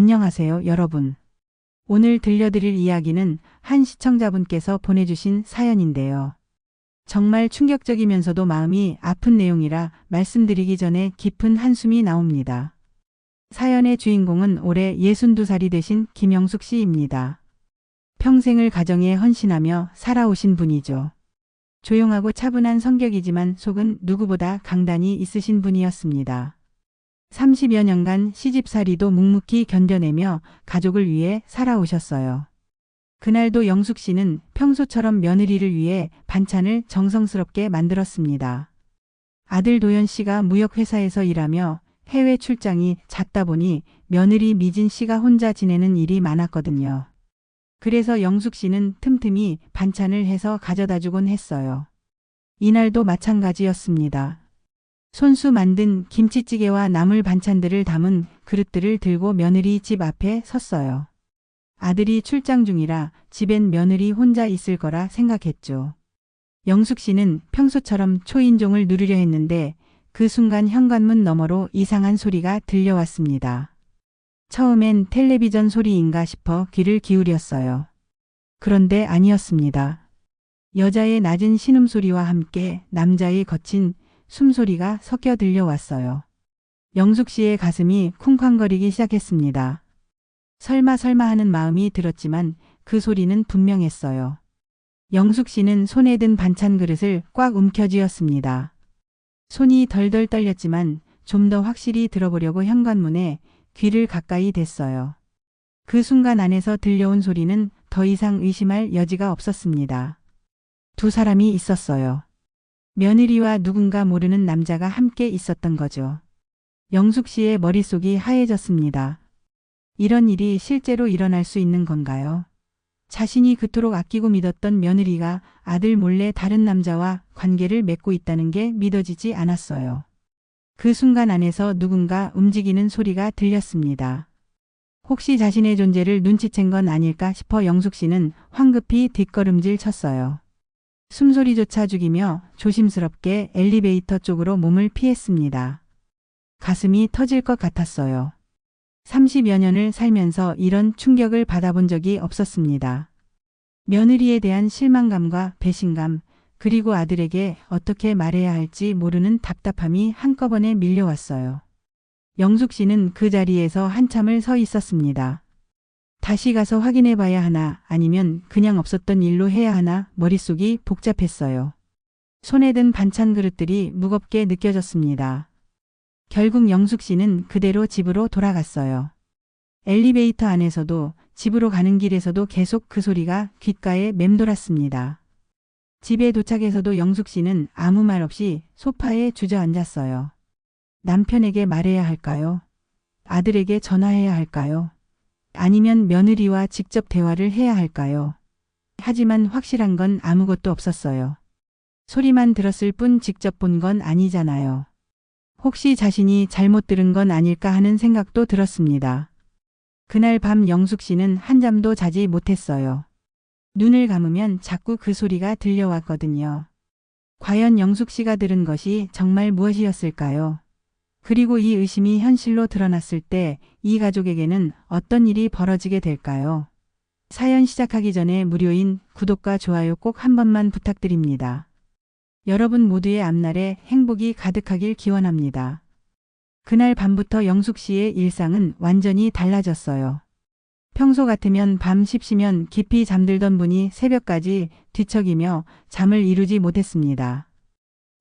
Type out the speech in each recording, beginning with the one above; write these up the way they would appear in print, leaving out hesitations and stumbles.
안녕하세요, 여러분. 오늘 들려드릴 이야기는 한 시청자분께서 보내주신 사연인데요. 정말 충격적이면서도 마음이 아픈 내용이라 말씀드리기 전에 깊은 한숨이 나옵니다. 사연의 주인공은 올해 62살이 되신 김영숙 씨입니다. 평생을 가정에 헌신하며 살아오신 분이죠. 조용하고 차분한 성격이지만 속은 누구보다 강단이 있으신 분이었습니다. 30여 년간 시집살이도 묵묵히 견뎌내며 가족을 위해 살아오셨어요. 그날도 영숙 씨는 평소처럼 며느리를 위해 반찬을 정성스럽게 만들었습니다. 아들 도연 씨가 무역회사에서 일하며 해외 출장이 잦다 보니 며느리 미진 씨가 혼자 지내는 일이 많았거든요. 그래서 영숙 씨는 틈틈이 반찬을 해서 가져다 주곤 했어요. 이날도 마찬가지였습니다. 손수 만든 김치찌개와 나물 반찬들을 담은 그릇들을 들고 며느리 집 앞에 섰어요. 아들이 출장 중이라 집엔 며느리 혼자 있을 거라 생각했죠. 영숙 씨는 평소처럼 초인종을 누르려 했는데 그 순간 현관문 너머로 이상한 소리가 들려왔습니다. 처음엔 텔레비전 소리인가 싶어 귀를 기울였어요. 그런데 아니었습니다. 여자의 낮은 신음소리와 함께 남자의 거친 숨소리가 섞여 들려왔어요. 영숙 씨의 가슴이 쿵쾅거리기 시작했습니다. 설마 하는 마음이 들었지만 그 소리는 분명했어요. 영숙 씨는 손에 든 반찬 그릇을 꽉 움켜쥐었습니다. 손이 덜덜 떨렸지만 좀 더 확실히 들어보려고 현관문에 귀를 가까이 댔어요. 그 순간 안에서 들려온 소리는 더 이상 의심할 여지가 없었습니다. 두 사람이 있었어요. 며느리와 누군가 모르는 남자가 함께 있었던 거죠. 영숙 씨의 머릿속이 하얘졌습니다. 이런 일이 실제로 일어날 수 있는 건가요? 자신이 그토록 아끼고 믿었던 며느리가 아들 몰래 다른 남자와 관계를 맺고 있다는 게 믿어지지 않았어요. 그 순간 안에서 누군가 움직이는 소리가 들렸습니다. 혹시 자신의 존재를 눈치챈 건 아닐까 싶어 영숙 씨는 황급히 뒷걸음질 쳤어요. 숨소리조차 죽이며 조심스럽게 엘리베이터 쪽으로 몸을 피했습니다. 가슴이 터질 것 같았어요. 30여 년을 살면서 이런 충격을 받아본 적이 없었습니다. 며느리에 대한 실망감과 배신감, 그리고 아들에게 어떻게 말해야 할지 모르는 답답함이 한꺼번에 밀려왔어요. 영숙 씨는 그 자리에서 한참을 서 있었습니다. 다시 가서 확인해 봐야 하나 아니면 그냥 없었던 일로 해야 하나 머릿속이 복잡했어요. 손에 든 반찬 그릇들이 무겁게 느껴졌습니다. 결국 영숙 씨는 그대로 집으로 돌아갔어요. 엘리베이터 안에서도 집으로 가는 길에서도 계속 그 소리가 귓가에 맴돌았습니다. 집에 도착해서도 영숙 씨는 아무 말 없이 소파에 주저앉았어요. 남편에게 말해야 할까요? 아들에게 전화해야 할까요? 아니면 며느리와 직접 대화를 해야 할까요? 하지만 확실한 건 아무것도 없었어요. 소리만 들었을 뿐 직접 본 건 아니잖아요. 혹시 자신이 잘못 들은 건 아닐까 하는 생각도 들었습니다. 그날 밤 영숙 씨는 한잠도 자지 못했어요. 눈을 감으면 자꾸 그 소리가 들려왔거든요. 과연 영숙 씨가 들은 것이 정말 무엇이었을까요? 그리고 이 의심이 현실로 드러났을 때 이 가족에게는 어떤 일이 벌어지게 될까요? 사연 시작하기 전에 무료인 구독과 좋아요 꼭 한 번만 부탁드립니다. 여러분 모두의 앞날에 행복이 가득하길 기원합니다. 그날 밤부터 영숙 씨의 일상은 완전히 달라졌어요. 평소 같으면 밤 십시면 깊이 잠들던 분이 새벽까지 뒤척이며 잠을 이루지 못했습니다.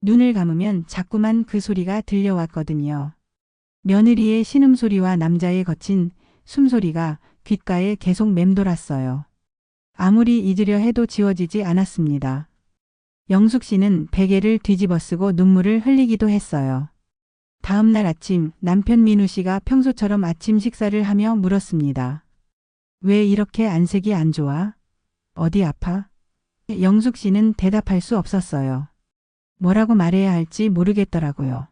눈을 감으면 자꾸만 그 소리가 들려왔거든요. 며느리의 신음소리와 남자의 거친 숨소리가 귓가에 계속 맴돌았어요. 아무리 잊으려 해도 지워지지 않았습니다. 영숙 씨는 베개를 뒤집어쓰고 눈물을 흘리기도 했어요. 다음 날 아침 남편 민우 씨가 평소처럼 아침 식사를 하며 물었습니다. 왜 이렇게 안색이 안 좋아? 어디 아파? 영숙 씨는 대답할 수 없었어요. 뭐라고 말해야 할지 모르겠더라고요.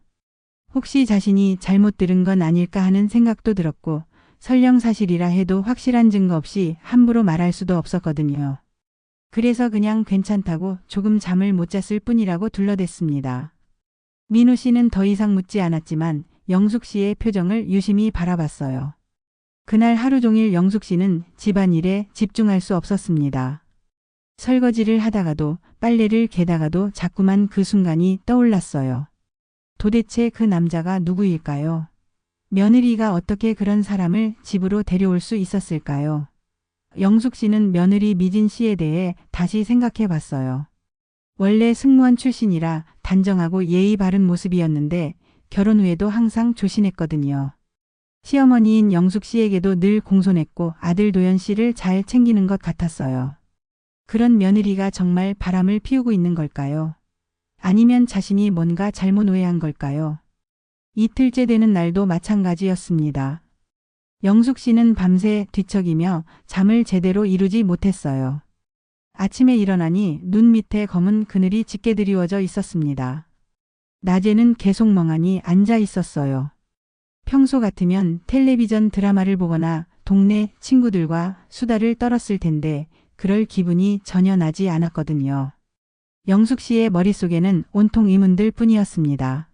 혹시 자신이 잘못 들은 건 아닐까 하는 생각도 들었고 설령 사실이라 해도 확실한 증거 없이 함부로 말할 수도 없었거든요. 그래서 그냥 괜찮다고 조금 잠을 못 잤을 뿐이라고 둘러댔습니다. 민우 씨는 더 이상 묻지 않았지만 영숙 씨의 표정을 유심히 바라봤어요. 그날 하루 종일 영숙 씨는 집안일에 집중할 수 없었습니다. 설거지를 하다가도 빨래를 개다가도 자꾸만 그 순간이 떠올랐어요. 도대체 그 남자가 누구일까요? 며느리가 어떻게 그런 사람을 집으로 데려올 수 있었을까요? 영숙 씨는 며느리 미진 씨에 대해 다시 생각해 봤어요. 원래 승무원 출신이라 단정하고 예의 바른 모습이었는데 결혼 후에도 항상 조신했거든요. 시어머니인 영숙 씨에게도 늘 공손했고 아들 도연 씨를 잘 챙기는 것 같았어요. 그런 며느리가 정말 바람을 피우고 있는 걸까요? 아니면 자신이 뭔가 잘못 오해한 걸까요? 이틀째 되는 날도 마찬가지였습니다. 영숙 씨는 밤새 뒤척이며 잠을 제대로 이루지 못했어요. 아침에 일어나니 눈 밑에 검은 그늘이 짙게 드리워져 있었습니다. 낮에는 계속 멍하니 앉아 있었어요. 평소 같으면 텔레비전 드라마를 보거나 동네 친구들과 수다를 떨었을 텐데 그럴 기분이 전혀 나지 않았거든요. 영숙 씨의 머릿속에는 온통 의문들 뿐이었습니다.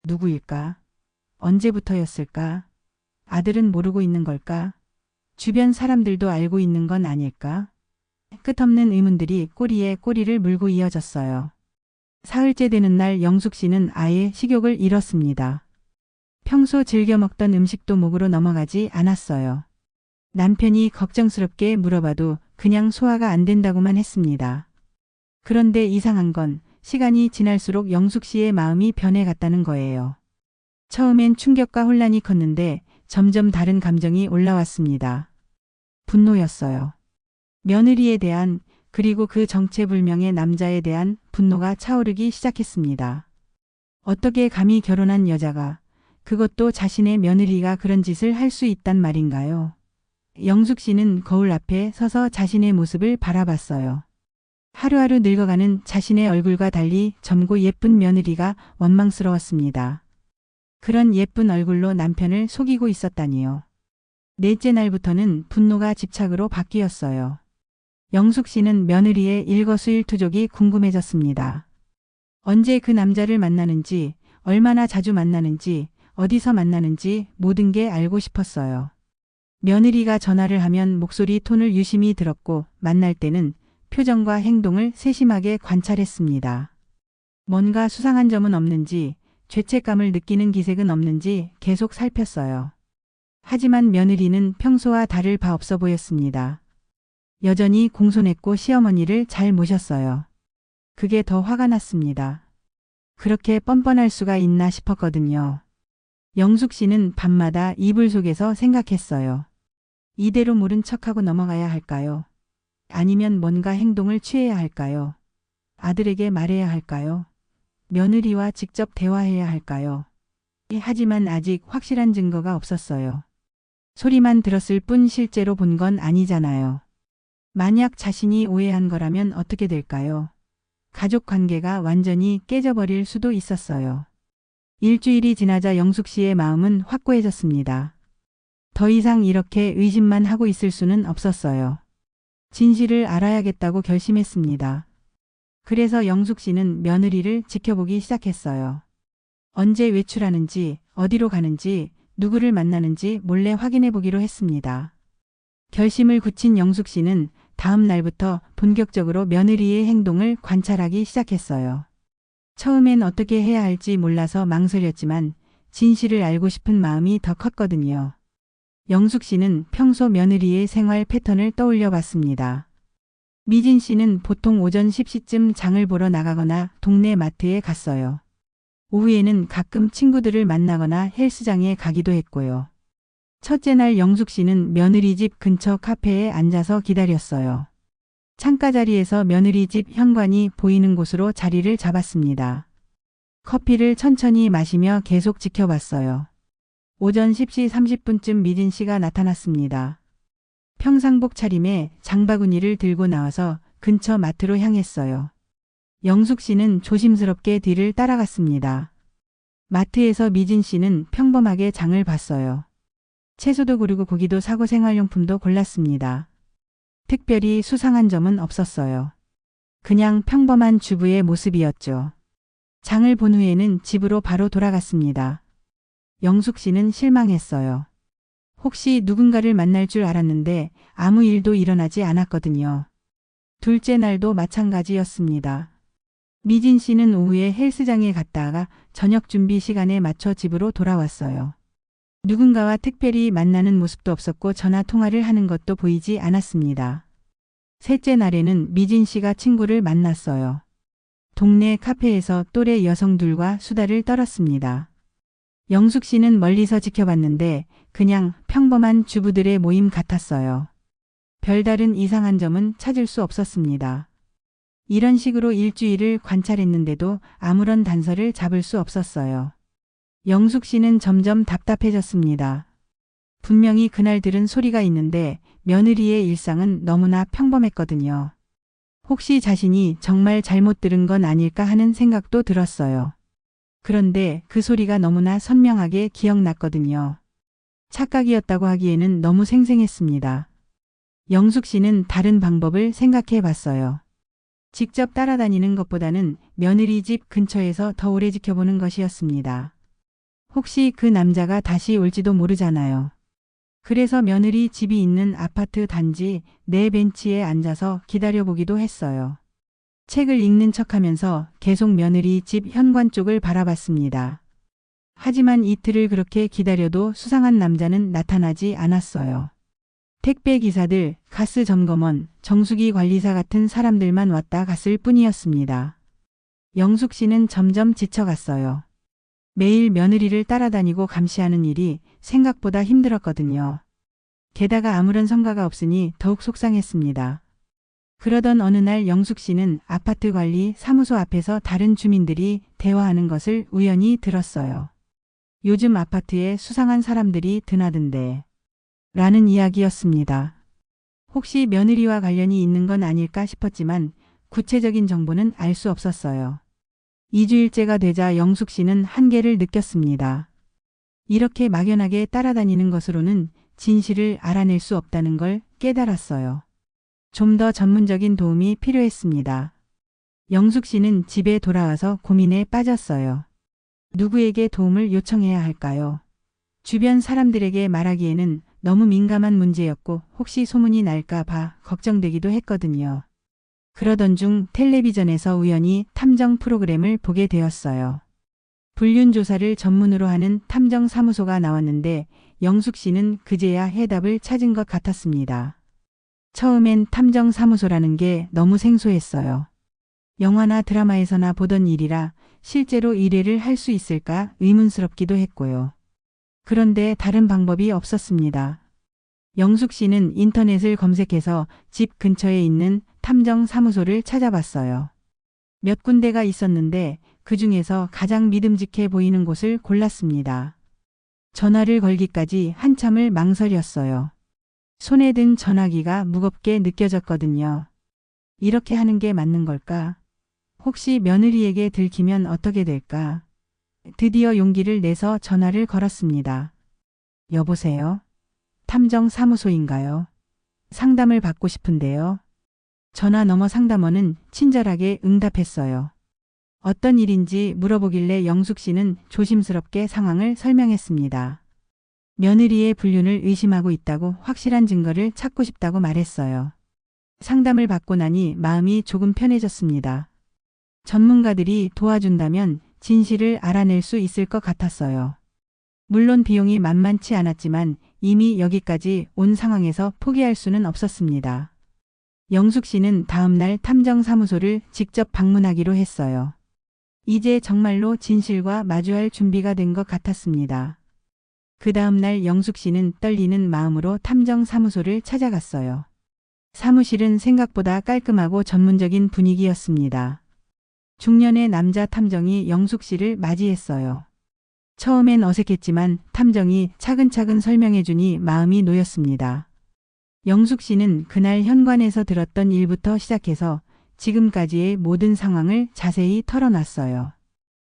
누구일까? 언제부터였을까? 아들은 모르고 있는 걸까? 주변 사람들도 알고 있는 건 아닐까? 끝없는 의문들이 꼬리에 꼬리를 물고 이어졌어요. 사흘째 되는 날 영숙 씨는 아예 식욕을 잃었습니다. 평소 즐겨 먹던 음식도 목으로 넘어가지 않았어요. 남편이 걱정스럽게 물어봐도 그냥 소화가 안 된다고만 했습니다. 그런데 이상한 건 시간이 지날수록 영숙 씨의 마음이 변해갔다는 거예요. 처음엔 충격과 혼란이 컸는데 점점 다른 감정이 올라왔습니다. 분노였어요. 며느리에 대한 그리고 그 정체불명의 남자에 대한 분노가 차오르기 시작했습니다. 어떻게 감히 결혼한 여자가 그것도 자신의 며느리가 그런 짓을 할 수 있단 말인가요? 영숙 씨는 거울 앞에 서서 자신의 모습을 바라봤어요. 하루하루 늙어가는 자신의 얼굴과 달리 젊고 예쁜 며느리가 원망스러웠습니다. 그런 예쁜 얼굴로 남편을 속이고 있었다니요. 넷째 날부터는 분노가 집착으로 바뀌었어요. 영숙 씨는 며느리의 일거수일투족이 궁금해졌습니다. 언제 그 남자를 만나는지, 얼마나 자주 만나는지, 어디서 만나는지 모든 게 알고 싶었어요. 며느리가 전화를 하면 목소리 톤을 유심히 들었고 만날 때는 표정과 행동을 세심하게 관찰했습니다. 뭔가 수상한 점은 없는지, 죄책감을 느끼는 기색은 없는지 계속 살폈어요. 하지만 며느리는 평소와 다를 바 없어 보였습니다. 여전히 공손했고 시어머니를 잘 모셨어요. 그게 더 화가 났습니다. 그렇게 뻔뻔할 수가 있나 싶었거든요. 영숙 씨는 밤마다 이불 속에서 생각했어요. 이대로 모른 척하고 넘어가야 할까요? 아니면 뭔가 행동을 취해야 할까요? 아들에게 말해야 할까요? 며느리와 직접 대화해야 할까요? 하지만 아직 확실한 증거가 없었어요. 소리만 들었을 뿐 실제로 본 건 아니잖아요. 만약 자신이 오해한 거라면 어떻게 될까요? 가족 관계가 완전히 깨져버릴 수도 있었어요. 일주일이 지나자 영숙 씨의 마음은 확고해졌습니다. 더 이상 이렇게 의심만 하고 있을 수는 없었어요. 진실을 알아야겠다고 결심했습니다. 그래서 영숙 씨는 며느리를 지켜보기 시작했어요. 언제 외출하는지, 어디로 가는지, 누구를 만나는지 몰래 확인해 보기로 했습니다. 결심을 굳힌 영숙 씨는 다음 날부터 본격적으로 며느리의 행동을 관찰하기 시작했어요. 처음엔 어떻게 해야 할지 몰라서 망설였지만 진실을 알고 싶은 마음이 더 컸거든요. 영숙 씨는 평소 며느리의 생활 패턴을 떠올려 봤습니다. 미진 씨는 보통 오전 10시쯤 장을 보러 나가거나 동네 마트에 갔어요. 오후에는 가끔 친구들을 만나거나 헬스장에 가기도 했고요. 첫째 날 영숙 씨는 며느리 집 근처 카페에 앉아서 기다렸어요. 창가 자리에서 며느리 집 현관이 보이는 곳으로 자리를 잡았습니다. 커피를 천천히 마시며 계속 지켜봤어요. 오전 10시 30분쯤 미진 씨가 나타났습니다. 평상복 차림에 장바구니를 들고 나와서 근처 마트로 향했어요. 영숙 씨는 조심스럽게 뒤를 따라갔습니다. 마트에서 미진 씨는 평범하게 장을 봤어요. 채소도 고르고 고기도 사고 생활용품도 골랐습니다. 특별히 수상한 점은 없었어요. 그냥 평범한 주부의 모습이었죠. 장을 본 후에는 집으로 바로 돌아갔습니다. 영숙 씨는 실망했어요. 혹시 누군가를 만날 줄 알았는데 아무 일도 일어나지 않았거든요. 둘째 날도 마찬가지였습니다. 미진 씨는 오후에 헬스장에 갔다가 저녁 준비 시간에 맞춰 집으로 돌아왔어요. 누군가와 특별히 만나는 모습도 없었고 전화 통화를 하는 것도 보이지 않았습니다. 셋째 날에는 미진 씨가 친구를 만났어요. 동네 카페에서 또래 여성들과 수다를 떨었습니다. 영숙 씨는 멀리서 지켜봤는데 그냥 평범한 주부들의 모임 같았어요. 별다른 이상한 점은 찾을 수 없었습니다. 이런 식으로 일주일을 관찰했는데도 아무런 단서를 잡을 수 없었어요. 영숙 씨는 점점 답답해졌습니다. 분명히 그날 들은 소리가 있는데 며느리의 일상은 너무나 평범했거든요. 혹시 자신이 정말 잘못 들은 건 아닐까 하는 생각도 들었어요. 그런데 그 소리가 너무나 선명하게 기억났거든요. 착각이었다고 하기에는 너무 생생했습니다. 영숙 씨는 다른 방법을 생각해 봤어요. 직접 따라다니는 것보다는 며느리 집 근처에서 더 오래 지켜보는 것이었습니다. 혹시 그 남자가 다시 올지도 모르잖아요. 그래서 며느리 집이 있는 아파트 단지 내 벤치에 앉아서 기다려보기도 했어요. 책을 읽는 척하면서 계속 며느리 집 현관 쪽을 바라봤습니다. 하지만 이틀을 그렇게 기다려도 수상한 남자는 나타나지 않았어요. 택배 기사들, 가스 점검원, 정수기 관리사 같은 사람들만 왔다 갔을 뿐이었습니다. 영숙 씨는 점점 지쳐갔어요. 매일 며느리를 따라다니고 감시하는 일이 생각보다 힘들었거든요. 게다가 아무런 성과가 없으니 더욱 속상했습니다. 그러던 어느 날 영숙 씨는 아파트 관리 사무소 앞에서 다른 주민들이 대화하는 것을 우연히 들었어요. 요즘 아파트에 수상한 사람들이 드나든대. 라는 이야기였습니다. 혹시 며느리와 관련이 있는 건 아닐까 싶었지만 구체적인 정보는 알 수 없었어요. 2주일째가 되자 영숙 씨는 한계를 느꼈습니다. 이렇게 막연하게 따라다니는 것으로는 진실을 알아낼 수 없다는 걸 깨달았어요. 좀 더 전문적인 도움이 필요했습니다. 영숙 씨는 집에 돌아와서 고민에 빠졌어요. 누구에게 도움을 요청해야 할까요? 주변 사람들에게 말하기에는 너무 민감한 문제였고 혹시 소문이 날까 봐 걱정되기도 했거든요. 그러던 중 텔레비전에서 우연히 탐정 프로그램을 보게 되었어요. 불륜 조사를 전문으로 하는 탐정사무소가 나왔는데 영숙 씨는 그제야 해답을 찾은 것 같았습니다. 처음엔 탐정사무소라는 게 너무 생소했어요. 영화나 드라마에서나 보던 일이라 실제로 의뢰를 할 수 있을까 의문스럽기도 했고요. 그런데 다른 방법이 없었습니다. 영숙 씨는 인터넷을 검색해서 집 근처에 있는 탐정사무소를 찾아봤어요. 몇 군데가 있었는데 그 중에서 가장 믿음직해 보이는 곳을 골랐습니다. 전화를 걸기까지 한참을 망설였어요. 손에 든 전화기가 무겁게 느껴졌거든요. 이렇게 하는 게 맞는 걸까? 혹시 며느리에게 들키면 어떻게 될까? 드디어 용기를 내서 전화를 걸었습니다. 여보세요? 탐정사무소인가요? 상담을 받고 싶은데요. 전화 너머 상담원은 친절하게 응답했어요. 어떤 일인지 물어보길래 영숙 씨는 조심스럽게 상황을 설명했습니다. 며느리의 불륜을 의심하고 있다고 확실한 증거를 찾고 싶다고 말했어요. 상담을 받고 나니 마음이 조금 편해졌습니다. 전문가들이 도와준다면 진실을 알아낼 수 있을 것 같았어요. 물론 비용이 만만치 않았지만 이미 여기까지 온 상황에서 포기할 수는 없었습니다. 영숙 씨는 다음 날 탐정사무소를 직접 방문하기로 했어요. 이제 정말로 진실과 마주할 준비가 된 것 같았습니다. 그 다음 날 영숙 씨는 떨리는 마음으로 탐정사무소를 찾아갔어요. 사무실은 생각보다 깔끔하고 전문적인 분위기였습니다. 중년의 남자 탐정이 영숙 씨를 맞이했어요. 처음엔 어색했지만 탐정이 차근차근 설명해주니 마음이 놓였습니다. 영숙 씨는 그날 현관에서 들었던 일부터 시작해서 지금까지의 모든 상황을 자세히 털어놨어요.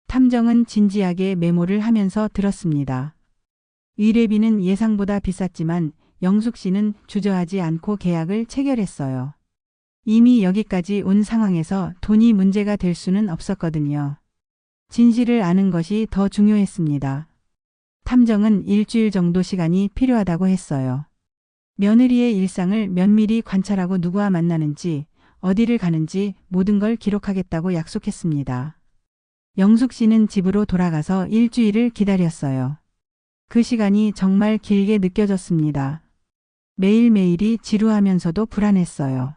탐정은 진지하게 메모를 하면서 들었습니다. 의뢰비는 예상보다 비쌌지만 영숙 씨는 주저하지 않고 계약을 체결했어요. 이미 여기까지 온 상황에서 돈이 문제가 될 수는 없었거든요. 진실을 아는 것이 더 중요했습니다. 탐정은 일주일 정도 시간이 필요하다고 했어요. 며느리의 일상을 면밀히 관찰하고 누구와 만나는지, 어디를 가는지 모든 걸 기록하겠다고 약속했습니다. 영숙 씨는 집으로 돌아가서 일주일을 기다렸어요. 그 시간이 정말 길게 느껴졌습니다. 매일매일이 지루하면서도 불안했어요.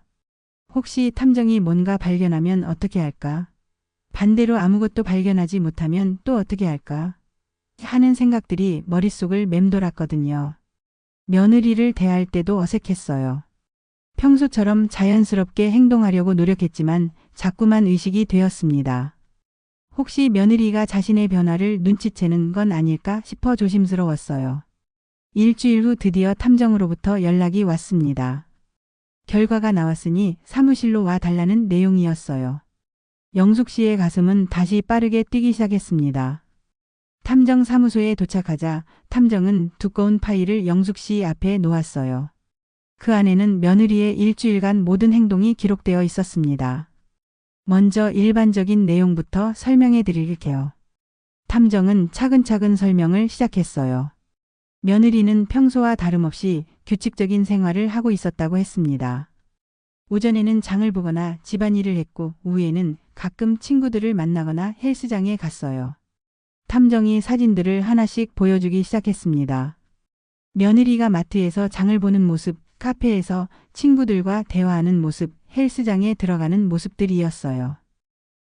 혹시 탐정이 뭔가 발견하면 어떻게 할까? 반대로 아무것도 발견하지 못하면 또 어떻게 할까? 하는 생각들이 머릿속을 맴돌았거든요. 며느리를 대할 때도 어색했어요. 평소처럼 자연스럽게 행동하려고 노력했지만 자꾸만 의식이 되었습니다. 혹시 며느리가 자신의 변화를 눈치채는 건 아닐까 싶어 조심스러웠어요. 일주일 후 드디어 탐정으로부터 연락이 왔습니다. 결과가 나왔으니 사무실로 와 달라는 내용이었어요. 영숙 씨의 가슴은 다시 빠르게 뛰기 시작했습니다. 탐정 사무소에 도착하자 탐정은 두꺼운 파일을 영숙 씨 앞에 놓았어요. 그 안에는 며느리의 일주일간 모든 행동이 기록되어 있었습니다. 먼저 일반적인 내용부터 설명해 드릴게요. 탐정은 차근차근 설명을 시작했어요. 며느리는 평소와 다름없이 규칙적인 생활을 하고 있었다고 했습니다. 오전에는 장을 보거나 집안일을 했고 오후에는 가끔 친구들을 만나거나 헬스장에 갔어요. 탐정이 사진들을 하나씩 보여주기 시작했습니다. 며느리가 마트에서 장을 보는 모습, 카페에서 친구들과 대화하는 모습, 헬스장에 들어가는 모습들이었어요.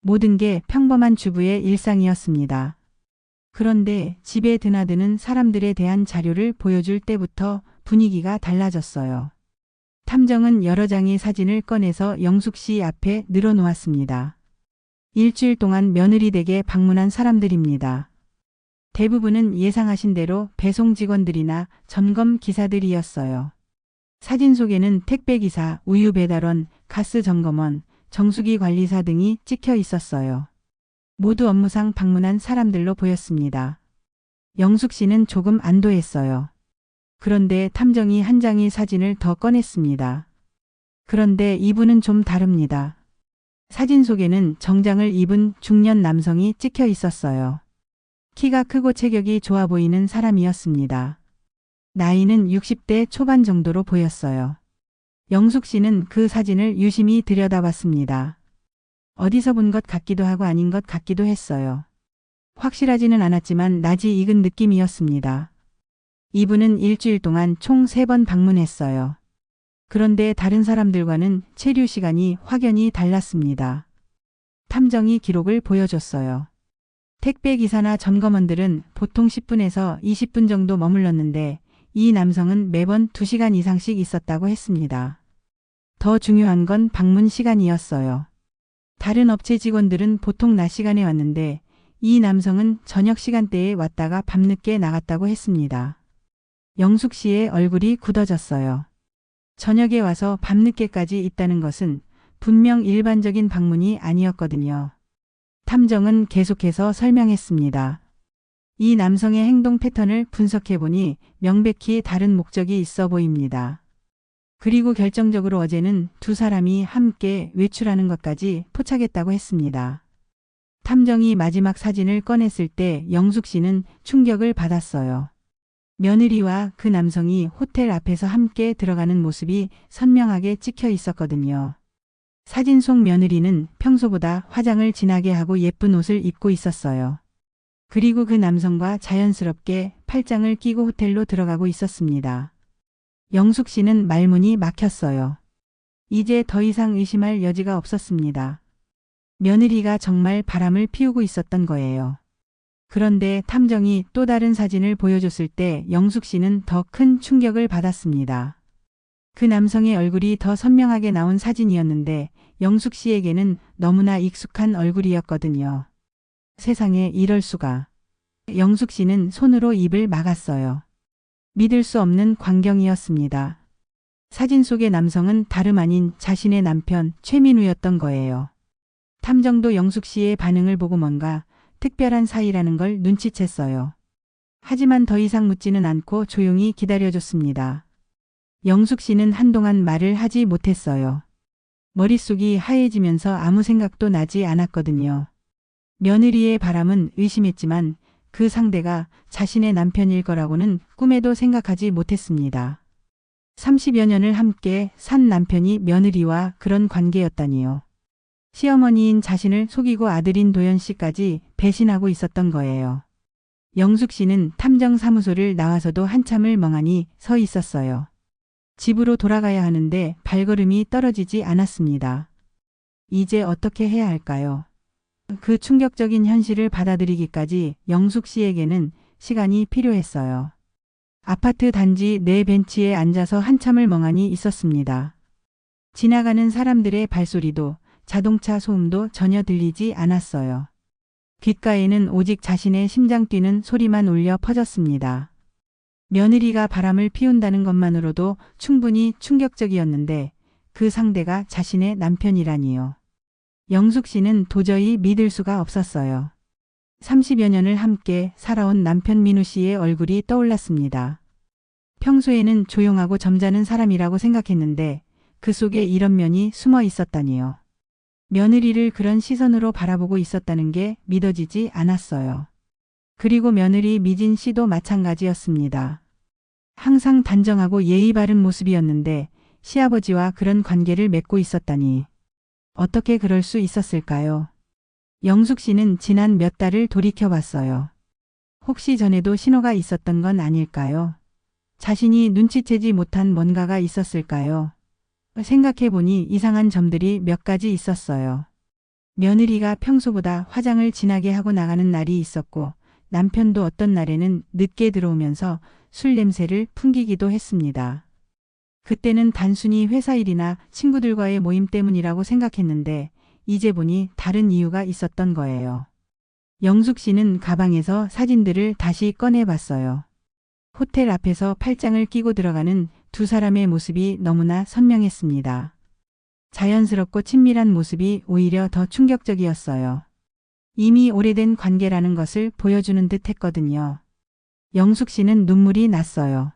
모든 게 평범한 주부의 일상이었습니다. 그런데 집에 드나드는 사람들에 대한 자료를 보여줄 때부터 분위기가 달라졌어요. 탐정은 여러 장의 사진을 꺼내서 영숙 씨 앞에 늘어놓았습니다. 일주일 동안 며느리 댁에 방문한 사람들입니다. 대부분은 예상하신 대로 배송 직원들이나 점검 기사들이었어요. 사진 속에는 택배기사, 우유 배달원, 가스 점검원, 정수기 관리사 등이 찍혀 있었어요. 모두 업무상 방문한 사람들로 보였습니다. 영숙 씨는 조금 안도했어요. 그런데 탐정이 한 장의 사진을 더 꺼냈습니다. 그런데 이분은 좀 다릅니다. 사진 속에는 정장을 입은 중년 남성이 찍혀 있었어요. 키가 크고 체격이 좋아 보이는 사람이었습니다. 나이는 60대 초반 정도로 보였어요. 영숙 씨는 그 사진을 유심히 들여다봤습니다. 어디서 본 것 같기도 하고 아닌 것 같기도 했어요. 확실하지는 않았지만 낯이 익은 느낌이었습니다. 이분은 일주일 동안 총 3번 방문했어요. 그런데 다른 사람들과는 체류 시간이 확연히 달랐습니다. 탐정이 기록을 보여줬어요. 택배기사나 점검원들은 보통 10분에서 20분 정도 머물렀는데 이 남성은 매번 2시간 이상씩 있었다고 했습니다. 더 중요한 건 방문 시간이었어요. 다른 업체 직원들은 보통 낮 시간에 왔는데 이 남성은 저녁 시간대에 왔다가 밤늦게 나갔다고 했습니다. 영숙 씨의 얼굴이 굳어졌어요. 저녁에 와서 밤늦게까지 있다는 것은 분명 일반적인 방문이 아니었거든요. 탐정은 계속해서 설명했습니다. 이 남성의 행동 패턴을 분석해보니 명백히 다른 목적이 있어 보입니다. 그리고 결정적으로 어제는 2사람이 함께 외출하는 것까지 포착했다고 했습니다. 탐정이 마지막 사진을 꺼냈을 때 영숙 씨는 충격을 받았어요. 며느리와 그 남성이 호텔 앞에서 함께 들어가는 모습이 선명하게 찍혀 있었거든요. 사진 속 며느리는 평소보다 화장을 진하게 하고 예쁜 옷을 입고 있었어요. 그리고 그 남성과 자연스럽게 팔짱을 끼고 호텔로 들어가고 있었습니다. 영숙 씨는 말문이 막혔어요. 이제 더 이상 의심할 여지가 없었습니다. 며느리가 정말 바람을 피우고 있었던 거예요. 그런데 탐정이 또 다른 사진을 보여줬을 때 영숙 씨는 더 큰 충격을 받았습니다. 그 남성의 얼굴이 더 선명하게 나온 사진이었는데 영숙 씨에게는 너무나 익숙한 얼굴이었거든요. 세상에 이럴 수가. 영숙 씨는 손으로 입을 막았어요. 믿을 수 없는 광경이었습니다. 사진 속의 남성은 다름 아닌 자신의 남편 최민우였던 거예요. 탐정도 영숙 씨의 반응을 보고 뭔가 특별한 사이라는 걸 눈치챘어요. 하지만 더 이상 묻지는 않고 조용히 기다려줬습니다. 영숙 씨는 한동안 말을 하지 못했어요. 머릿속이 하얘지면서 아무 생각도 나지 않았거든요. 며느리의 바람은 의심했지만 그 상대가 자신의 남편일 거라고는 꿈에도 생각하지 못했습니다. 30여 년을 함께 산 남편이 며느리와 그런 관계였다니요. 시어머니인 자신을 속이고 아들인 도연 씨까지 배신하고 있었던 거예요. 영숙 씨는 탐정사무소를 나와서도 한참을 멍하니 서 있었어요. 집으로 돌아가야 하는데 발걸음이 떨어지지 않았습니다. 이제 어떻게 해야 할까요? 그 충격적인 현실을 받아들이기까지 영숙 씨에게는 시간이 필요했어요. 아파트 단지 내 벤치에 앉아서 한참을 멍하니 있었습니다. 지나가는 사람들의 발소리도 자동차 소음도 전혀 들리지 않았어요. 귓가에는 오직 자신의 심장 뛰는 소리만 울려 퍼졌습니다. 며느리가 바람을 피운다는 것만으로도 충분히 충격적이었는데 그 상대가 자신의 남편이라니요. 영숙 씨는 도저히 믿을 수가 없었어요. 30여 년을 함께 살아온 남편 민우 씨의 얼굴이 떠올랐습니다. 평소에는 조용하고 점잖은 사람이라고 생각했는데 그 속에 이런 면이 숨어 있었다니요. 며느리를 그런 시선으로 바라보고 있었다는 게 믿어지지 않았어요. 그리고 며느리 미진 씨도 마찬가지였습니다. 항상 단정하고 예의 바른 모습이었는데 시아버지와 그런 관계를 맺고 있었다니. 어떻게 그럴 수 있었을까요? 영숙 씨는 지난 몇 달을 돌이켜봤어요. 혹시 전에도 신호가 있었던 건 아닐까요? 자신이 눈치채지 못한 뭔가가 있었을까요? 생각해보니 이상한 점들이 몇 가지 있었어요. 며느리가 평소보다 화장을 진하게 하고 나가는 날이 있었고 남편도 어떤 날에는 늦게 들어오면서 술 냄새를 풍기기도 했습니다. 그때는 단순히 회사 일이나 친구들과의 모임 때문이라고 생각했는데 이제 보니 다른 이유가 있었던 거예요. 영숙 씨는 가방에서 사진들을 다시 꺼내봤어요. 호텔 앞에서 팔짱을 끼고 들어가는 두 사람의 모습이 너무나 선명했습니다. 자연스럽고 친밀한 모습이 오히려 더 충격적이었어요. 이미 오래된 관계라는 것을 보여주는 듯 했거든요. 영숙 씨는 눈물이 났어요.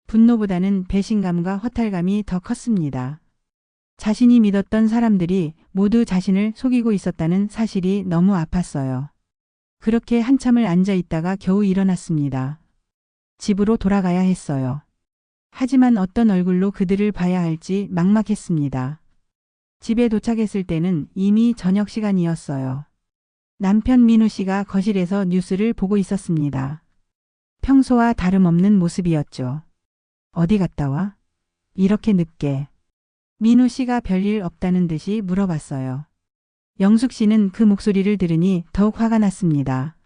분노보다는 배신감과 허탈감이 더 컸습니다. 자신이 믿었던 사람들이 모두 자신을 속이고 있었다는 사실이 너무 아팠어요. 그렇게 한참을 앉아 있다가 겨우 일어났습니다. 집으로 돌아가야 했어요. 하지만 어떤 얼굴로 그들을 봐야 할지 막막했습니다. 집에 도착했을 때는 이미 저녁 시간이었어요. 남편 민우 씨가 거실에서 뉴스를 보고 있었습니다. 평소와 다름없는 모습이었죠. 어디 갔다 와? 이렇게 늦게. 민우 씨가 별일 없다는 듯이 물어봤어요. 영숙 씨는 그 목소리를 들으니 더욱 화가 났습니다.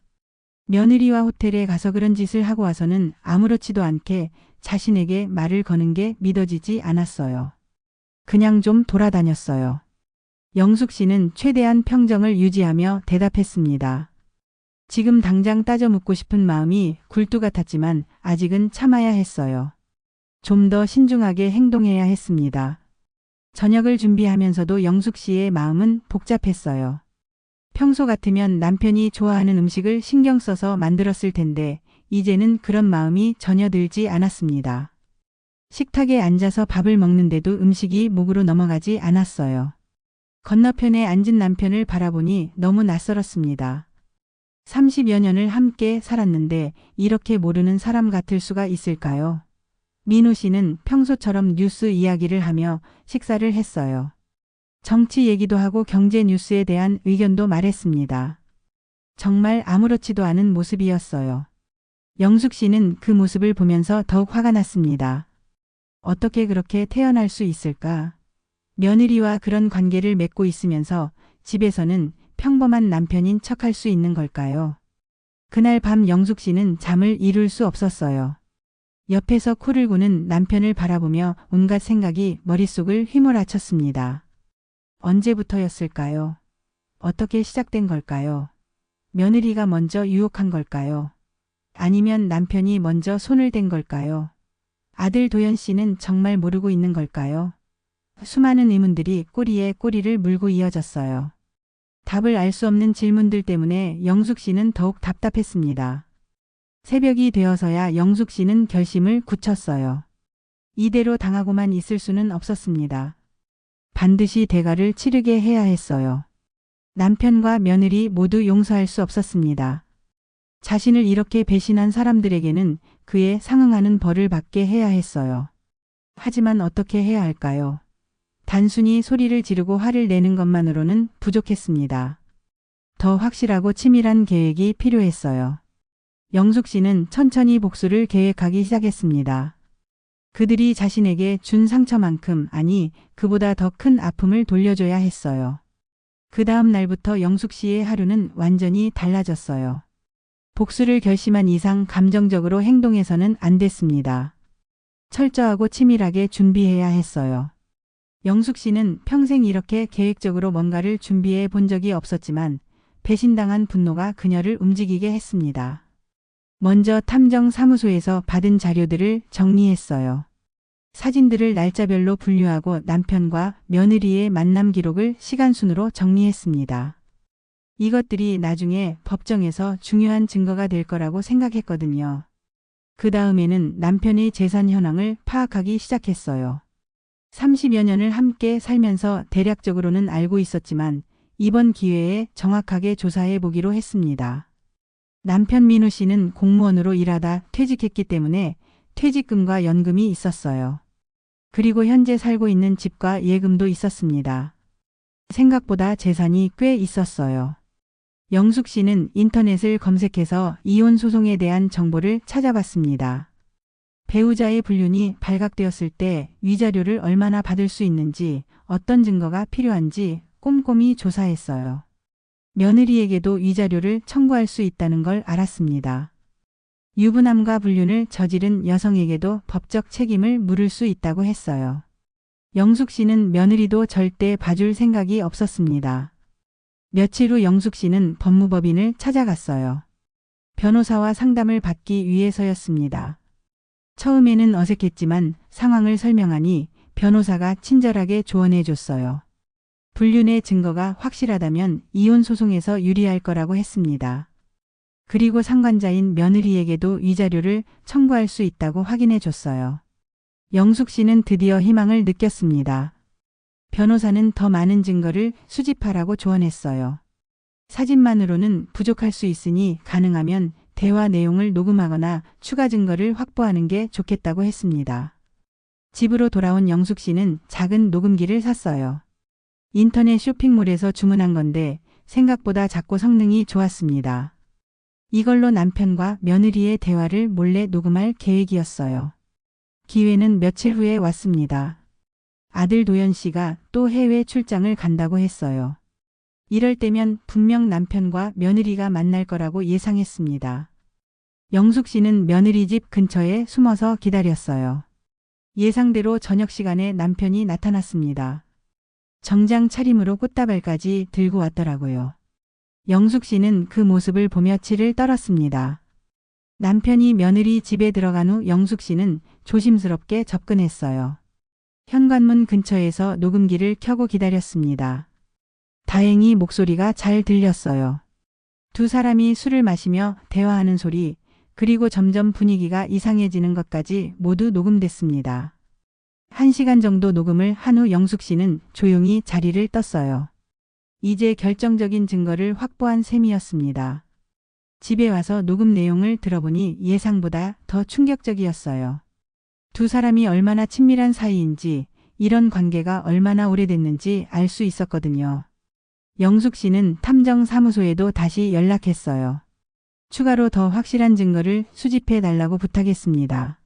며느리와 호텔에 가서 그런 짓을 하고 와서는 아무렇지도 않게 자신에게 말을 거는 게 믿어지지 않았어요. 그냥 좀 돌아다녔어요. 영숙 씨는 최대한 평정을 유지하며 대답했습니다. 지금 당장 따져 묻고 싶은 마음이 굴뚝 같았지만 아직은 참아야 했어요. 좀 더 신중하게 행동해야 했습니다. 저녁을 준비하면서도 영숙 씨의 마음은 복잡했어요. 평소 같으면 남편이 좋아하는 음식을 신경 써서 만들었을 텐데 이제는 그런 마음이 전혀 들지 않았습니다. 식탁에 앉아서 밥을 먹는데도 음식이 목으로 넘어가지 않았어요. 건너편에 앉은 남편을 바라보니 너무 낯설었습니다. 30여 년을 함께 살았는데 이렇게 모르는 사람 같을 수가 있을까요? 민우 씨는 평소처럼 뉴스 이야기를 하며 식사를 했어요. 정치 얘기도 하고 경제 뉴스에 대한 의견도 말했습니다. 정말 아무렇지도 않은 모습이었어요. 영숙 씨는 그 모습을 보면서 더욱 화가 났습니다. 어떻게 그렇게 태어날 수 있을까? 며느리와 그런 관계를 맺고 있으면서 집에서는 평범한 남편인 척할 수 있는 걸까요? 그날 밤 영숙 씨는 잠을 이룰 수 없었어요. 옆에서 코를 고는 남편을 바라보며 온갖 생각이 머릿속을 휘몰아쳤습니다. 언제부터였을까요? 어떻게 시작된 걸까요? 며느리가 먼저 유혹한 걸까요? 아니면 남편이 먼저 손을 댄 걸까요? 아들 도연 씨는 정말 모르고 있는 걸까요? 수많은 의문들이 꼬리에 꼬리를 물고 이어졌어요. 답을 알 수 없는 질문들 때문에 영숙 씨는 더욱 답답했습니다. 새벽이 되어서야 영숙 씨는 결심을 굳혔어요. 이대로 당하고만 있을 수는 없었습니다. 반드시 대가를 치르게 해야 했어요. 남편과 며느리 모두 용서할 수 없었습니다. 자신을 이렇게 배신한 사람들에게는 그에 상응하는 벌을 받게 해야 했어요. 하지만 어떻게 해야 할까요? 단순히 소리를 지르고 화를 내는 것만으로는 부족했습니다. 더 확실하고 치밀한 계획이 필요했어요. 영숙 씨는 천천히 복수를 계획하기 시작했습니다. 그들이 자신에게 준 상처만큼, 아니 그보다 더 큰 아픔을 돌려줘야 했어요. 그 다음 날부터 영숙 씨의 하루는 완전히 달라졌어요. 복수를 결심한 이상 감정적으로 행동해서는 안 됐습니다. 철저하고 치밀하게 준비해야 했어요. 영숙 씨는 평생 이렇게 계획적으로 뭔가를 준비해 본 적이 없었지만 배신당한 분노가 그녀를 움직이게 했습니다. 먼저 탐정사무소에서 받은 자료들을 정리했어요. 사진들을 날짜별로 분류하고 남편과 며느리의 만남 기록을 시간순으로 정리했습니다. 이것들이 나중에 법정에서 중요한 증거가 될 거라고 생각했거든요. 그 다음에는 남편의 재산 현황을 파악하기 시작했어요. 30여 년을 함께 살면서 대략적으로는 알고 있었지만 이번 기회에 정확하게 조사해 보기로 했습니다. 남편 민우 씨는 공무원으로 일하다 퇴직했기 때문에 퇴직금과 연금이 있었어요. 그리고 현재 살고 있는 집과 예금도 있었습니다. 생각보다 재산이 꽤 있었어요. 영숙 씨는 인터넷을 검색해서 이혼 소송에 대한 정보를 찾아봤습니다. 배우자의 불륜이 발각되었을 때 위자료를 얼마나 받을 수 있는지, 어떤 증거가 필요한지 꼼꼼히 조사했어요. 며느리에게도 위자료를 청구할 수 있다는 걸 알았습니다. 유부남과 불륜을 저지른 여성에게도 법적 책임을 물을 수 있다고 했어요. 영숙 씨는 며느리도 절대 봐줄 생각이 없었습니다. 며칠 후 영숙 씨는 법무법인을 찾아갔어요. 변호사와 상담을 받기 위해서였습니다. 처음에는 어색했지만 상황을 설명하니 변호사가 친절하게 조언해 줬어요. 불륜의 증거가 확실하다면 이혼 소송에서 유리할 거라고 했습니다. 그리고 상관자인 며느리에게도 위자료를 청구할 수 있다고 확인해 줬어요. 영숙 씨는 드디어 희망을 느꼈습니다. 변호사는 더 많은 증거를 수집하라고 조언했어요. 사진만으로는 부족할 수 있으니 가능하면 대화 내용을 녹음하거나 추가 증거를 확보하는 게 좋겠다고 했습니다. 집으로 돌아온 영숙 씨는 작은 녹음기를 샀어요. 인터넷 쇼핑몰에서 주문한 건데 생각보다 작고 성능이 좋았습니다. 이걸로 남편과 며느리의 대화를 몰래 녹음할 계획이었어요. 기회는 며칠 후에 왔습니다. 아들 도연 씨가 또 해외 출장을 간다고 했어요. 이럴 때면 분명 남편과 며느리가 만날 거라고 예상했습니다. 영숙 씨는 며느리 집 근처에 숨어서 기다렸어요. 예상대로 저녁 시간에 남편이 나타났습니다. 정장 차림으로 꽃다발까지 들고 왔더라고요. 영숙 씨는 그 모습을 보며 치를 떨었습니다. 남편이 며느리 집에 들어간 후 영숙 씨는 조심스럽게 접근했어요. 현관문 근처에서 녹음기를 켜고 기다렸습니다. 다행히 목소리가 잘 들렸어요. 두 사람이 술을 마시며 대화하는 소리, 그리고 점점 분위기가 이상해지는 것까지 모두 녹음됐습니다. 1시간 정도 녹음을 한 후 영숙 씨는 조용히 자리를 떴어요. 이제 결정적인 증거를 확보한 셈이었습니다. 집에 와서 녹음 내용을 들어보니 예상보다 더 충격적이었어요. 두 사람이 얼마나 친밀한 사이인지, 이런 관계가 얼마나 오래됐는지 알 수 있었거든요. 영숙 씨는 탐정사무소에도 다시 연락했어요. 추가로 더 확실한 증거를 수집해 달라고 부탁했습니다.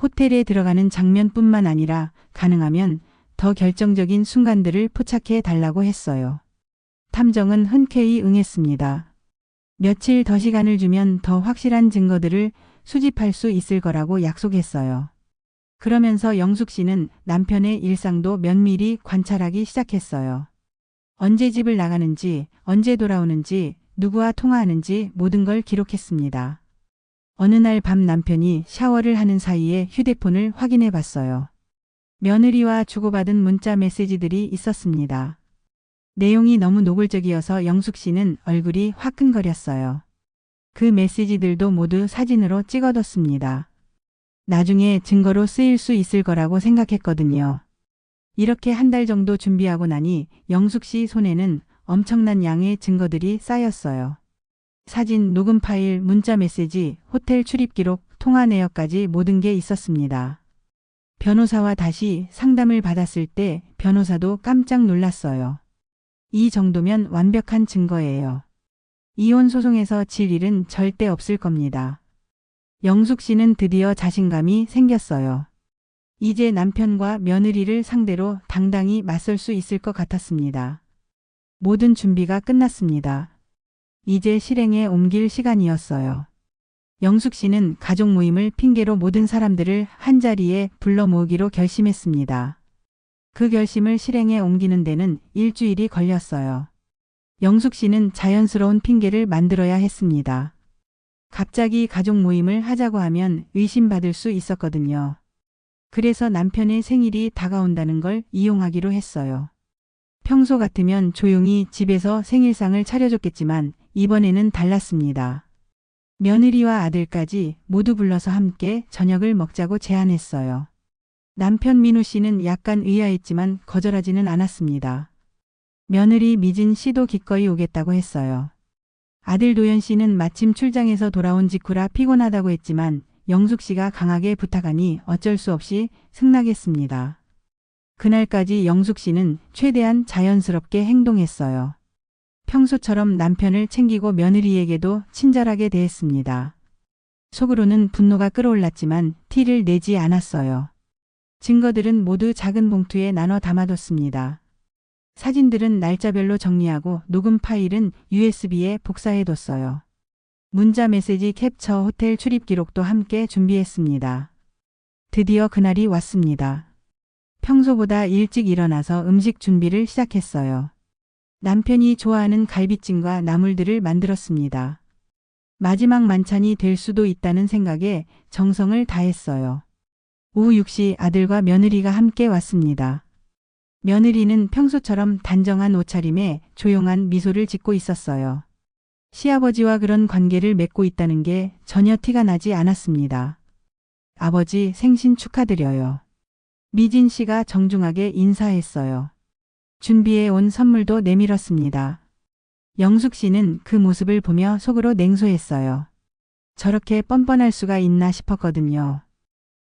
호텔에 들어가는 장면뿐만 아니라 가능하면 더 결정적인 순간들을 포착해 달라고 했어요. 탐정은 흔쾌히 응했습니다. 며칠 더 시간을 주면 더 확실한 증거들을 수집할 수 있을 거라고 약속했어요. 그러면서 영숙 씨는 남편의 일상도 면밀히 관찰하기 시작했어요. 언제 집을 나가는지, 언제 돌아오는지, 누구와 통화하는지 모든 걸 기록했습니다. 어느 날 밤 남편이 샤워를 하는 사이에 휴대폰을 확인해 봤어요. 며느리와 주고받은 문자 메시지들이 있었습니다. 내용이 너무 노골적이어서 영숙 씨는 얼굴이 화끈거렸어요. 그 메시지들도 모두 사진으로 찍어뒀습니다. 나중에 증거로 쓰일 수 있을 거라고 생각했거든요. 이렇게 한 달 정도 준비하고 나니 영숙 씨 손에는 엄청난 양의 증거들이 쌓였어요. 사진, 녹음 파일, 문자 메시지, 호텔 출입 기록, 통화 내역까지 모든 게 있었습니다. 변호사와 다시 상담을 받았을 때 변호사도 깜짝 놀랐어요. 이 정도면 완벽한 증거예요. 이혼 소송에서 질 일은 절대 없을 겁니다. 영숙 씨는 드디어 자신감이 생겼어요. 이제 남편과 며느리를 상대로 당당히 맞설 수 있을 것 같았습니다. 모든 준비가 끝났습니다. 이제 실행에 옮길 시간이었어요. 영숙 씨는 가족 모임을 핑계로 모든 사람들을 한자리에 불러 모으기로 결심했습니다. 그 결심을 실행에 옮기는 데는 일주일이 걸렸어요. 영숙 씨는 자연스러운 핑계를 만들어야 했습니다. 갑자기 가족 모임을 하자고 하면 의심받을 수 있었거든요. 그래서 남편의 생일이 다가온다는 걸 이용하기로 했어요. 평소 같으면 조용히 집에서 생일상을 차려줬겠지만 이번에는 달랐습니다. 며느리와 아들까지 모두 불러서 함께 저녁을 먹자고 제안했어요. 남편 민우 씨는 약간 의아했지만 거절하지는 않았습니다. 며느리 미진 씨도 기꺼이 오겠다고 했어요. 아들 도연 씨는 마침 출장에서 돌아온 직후라 피곤하다고 했지만 영숙 씨가 강하게 부탁하니 어쩔 수 없이 승낙했습니다. 그날까지 영숙 씨는 최대한 자연스럽게 행동했어요. 평소처럼 남편을 챙기고 며느리에게도 친절하게 대했습니다. 속으로는 분노가 끌어올랐지만 티를 내지 않았어요. 증거들은 모두 작은 봉투에 나눠 담아뒀습니다. 사진들은 날짜별로 정리하고 녹음 파일은 USB에 복사해뒀어요. 문자 메시지 캡처, 호텔 출입 기록도 함께 준비했습니다. 드디어 그날이 왔습니다. 평소보다 일찍 일어나서 음식 준비를 시작했어요. 남편이 좋아하는 갈비찜과 나물들을 만들었습니다. 마지막 만찬이 될 수도 있다는 생각에 정성을 다했어요. 오후 6시 아들과 며느리가 함께 왔습니다. 며느리는 평소처럼 단정한 옷차림에 조용한 미소를 짓고 있었어요. 시아버지와 그런 관계를 맺고 있다는 게 전혀 티가 나지 않았습니다. 아버지 생신 축하드려요. 미진 씨가 정중하게 인사했어요. 준비해 온 선물도 내밀었습니다. 영숙 씨는 그 모습을 보며 속으로 냉소했어요. 저렇게 뻔뻔할 수가 있나 싶었거든요.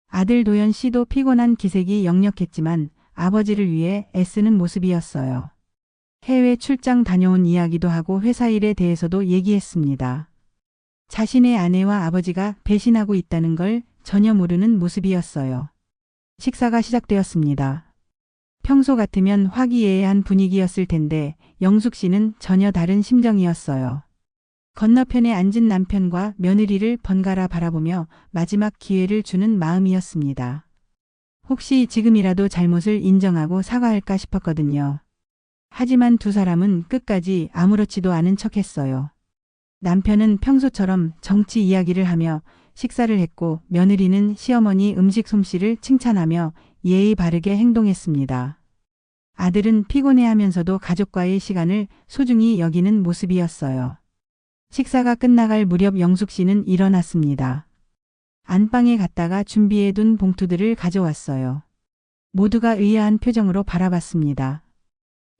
아들 도연 씨도 피곤한 기색이 역력했지만 아버지를 위해 애쓰는 모습이었어요. 해외 출장 다녀온 이야기도 하고 회사 일에 대해서도 얘기했습니다. 자신의 아내와 아버지가 배신하고 있다는 걸 전혀 모르는 모습이었어요. 식사가 시작되었습니다. 평소 같으면 화기애애한 분위기였을 텐데 영숙 씨는 전혀 다른 심정이었어요. 건너편에 앉은 남편과 며느리를 번갈아 바라보며 마지막 기회를 주는 마음이었습니다. 혹시 지금이라도 잘못을 인정하고 사과할까 싶었거든요. 하지만 두 사람은 끝까지 아무렇지도 않은 척했어요. 남편은 평소처럼 정치 이야기를 하며 식사를 했고 며느리는 시어머니 음식 솜씨를 칭찬하며 예의 바르게 행동했습니다. 아들은 피곤해하면서도 가족과의 시간을 소중히 여기는 모습이었어요. 식사가 끝나갈 무렵 영숙 씨는 일어났습니다. 안방에 갔다가 준비해둔 봉투들을 가져왔어요. 모두가 의아한 표정으로 바라봤습니다.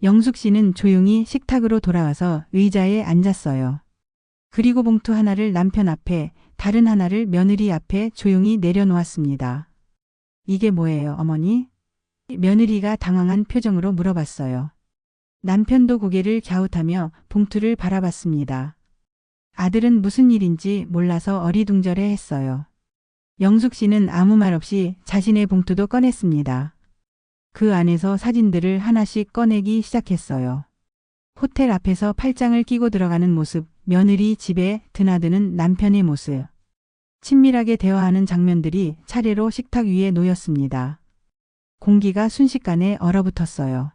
영숙 씨는 조용히 식탁으로 돌아와서 의자에 앉았어요. 그리고 봉투 하나를 남편 앞에, 다른 하나를 며느리 앞에 조용히 내려놓았습니다. 이게 뭐예요, 어머니? 며느리가 당황한 표정으로 물어봤어요. 남편도 고개를 갸웃하며 봉투를 바라봤습니다. 아들은 무슨 일인지 몰라서 어리둥절해 했어요. 영숙 씨는 아무 말 없이 자신의 봉투도 꺼냈습니다. 그 안에서 사진들을 하나씩 꺼내기 시작했어요. 호텔 앞에서 팔짱을 끼고 들어가는 모습, 며느리 집에 드나드는 남편의 모습. 친밀하게 대화하는 장면들이 차례로 식탁 위에 놓였습니다. 공기가 순식간에 얼어붙었어요.